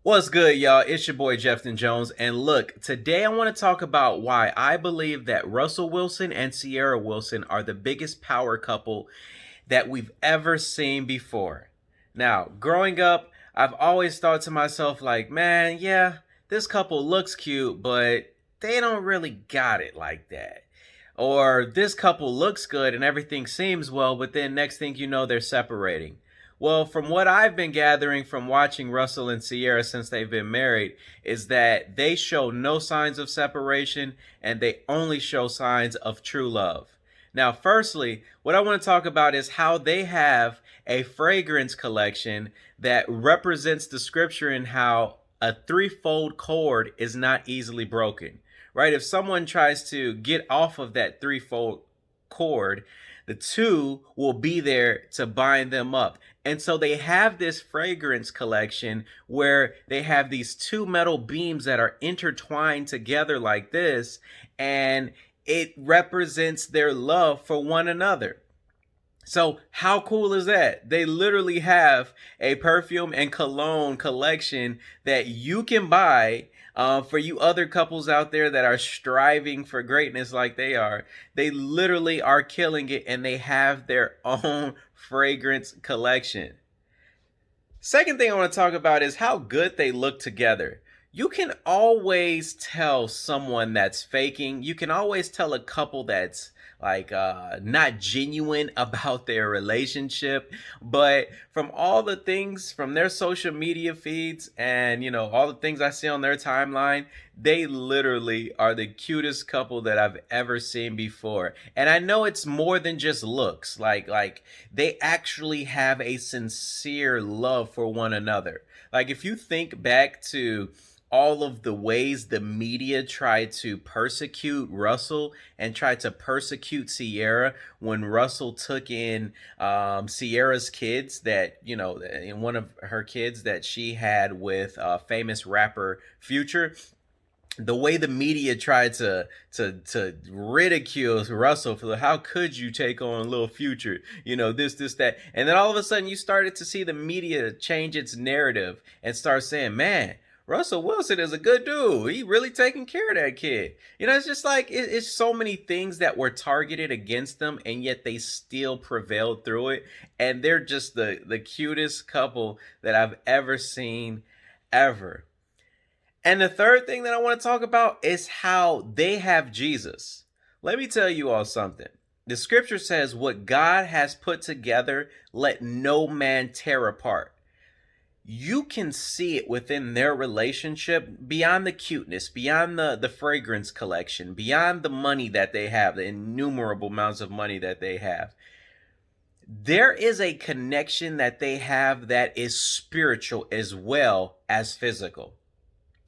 What's good, y'all? It's your boy Jefton Jones, and look, today I want to talk about why I believe that Russell Wilson and Ciara Wilson are the biggest power couple that we've ever seen before. Now, growing up, I've always thought to myself, like, man, yeah, this couple looks cute, but they don't really got it like that. Or this couple looks good and everything seems well, but then next thing you know, they're separating. Well, from what I've been gathering from watching Russell and Ciara since they've been married, is that they show no signs of separation and they only show signs of true love. Now, firstly, what I want to talk about is how they have a fragrance collection that represents the scripture and how a threefold cord is not easily broken. Right? If someone tries to get off of that threefold cord, the two will be there to bind them up. And so they have this fragrance collection where they have these two metal beams that are intertwined together like this, and it represents their love for one another. So how cool is that? They literally have a perfume and cologne collection that you can buy for you other couples out there that are striving for greatness like they are. They literally are killing it and they have their own fragrance collection. Second thing I want to talk about is how good they look together. You can always tell someone that's faking. You can always tell a couple that's like not genuine about their relationship. But from all the things from their social media feeds and all the things I see on their timeline, they literally are the cutest couple that I've ever seen before. And I know it's more than just looks. Like they actually have a sincere love for one another. Like if you think back to all of the ways the media tried to persecute Russell and tried to persecute Ciara when Russell took in Ciara's kids that, in one of her kids that she had with famous rapper Future. The way the media tried to ridicule Russell for how could you take on Lil Future, this that, and then all of a sudden you started to see the media change its narrative and start saying, man, Russell Wilson is a good dude. He really taking care of that kid. It's just like it's so many things that were targeted against them, and yet they still prevailed through it. And they're just the cutest couple that I've ever seen, ever. And the third thing that I want to talk about is how they have Jesus. Let me tell you all something. The scripture says, what God has put together, let no man tear apart. You can see it within their relationship beyond the cuteness, beyond the fragrance collection, beyond the money that they have, the innumerable amounts of money that they have. There is a connection that they have that is spiritual as well as physical.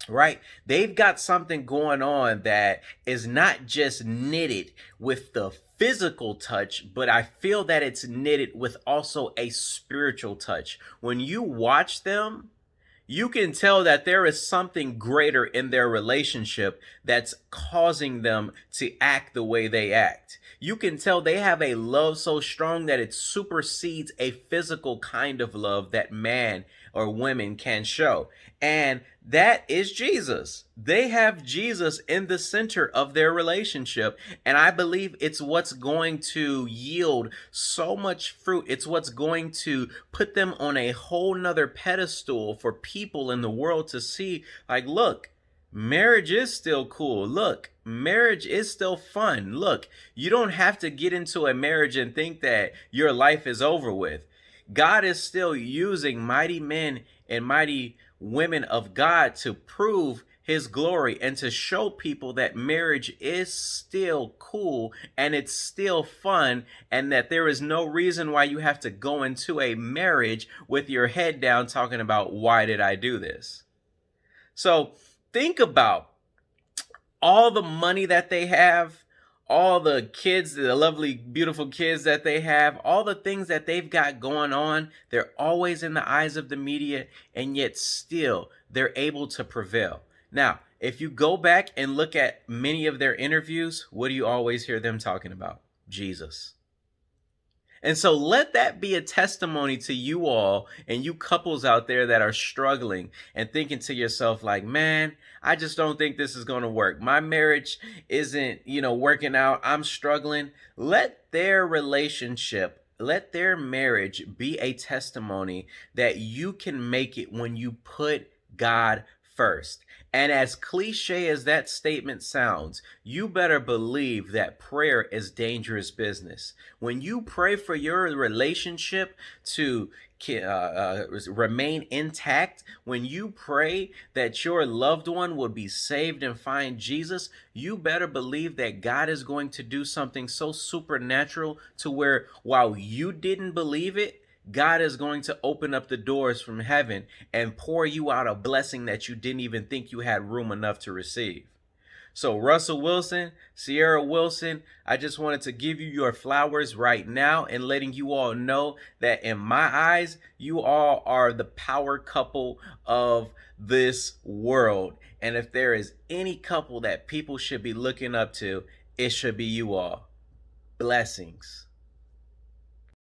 Right? They've got something going on that is not just knitted with the physical touch, but I feel that it's knitted with also a spiritual touch. When you watch them, you can tell that there is something greater in their relationship that's causing them to act the way they act. You can tell they have a love so strong that it supersedes a physical kind of love that man or women can show. And that is Jesus. They have Jesus in the center of their relationship. And I believe it's what's going to yield so much fruit. It's what's going to put them on a whole nother pedestal for people in the world to see. Like, look, marriage is still cool. Look, marriage is still fun. Look, you don't have to get into a marriage and think that your life is over with. God is still using mighty men and mighty women of God to prove his glory and to show people that marriage is still cool and it's still fun, and that there is no reason why you have to go into a marriage with your head down talking about, why did I do this? So think about all the money that they have, all the kids, the lovely, beautiful kids that they have, all the things that they've got going on. They're always in the eyes of the media, and yet still they're able to prevail. Now, if you go back and look at many of their interviews, what do you always hear them talking about? Jesus. And so let that be a testimony to you all and you couples out there that are struggling and thinking to yourself like, man, I just don't think this is going to work. My marriage isn't, working out. I'm struggling. Let their relationship, let their marriage be a testimony that you can make it when you put God first. And as cliche as that statement sounds, you better believe that prayer is dangerous business. When you pray for your relationship to remain intact, when you pray that your loved one will be saved and find Jesus, you better believe that God is going to do something so supernatural to where while you didn't believe it, God is going to open up the doors from heaven and pour you out a blessing that you didn't even think you had room enough to receive. So, Russell Wilson, Ciara Wilson, I just wanted to give you your flowers right now and letting you all know that in my eyes, you all are the power couple of this world. And if there is any couple that people should be looking up to, it should be you all. Blessings.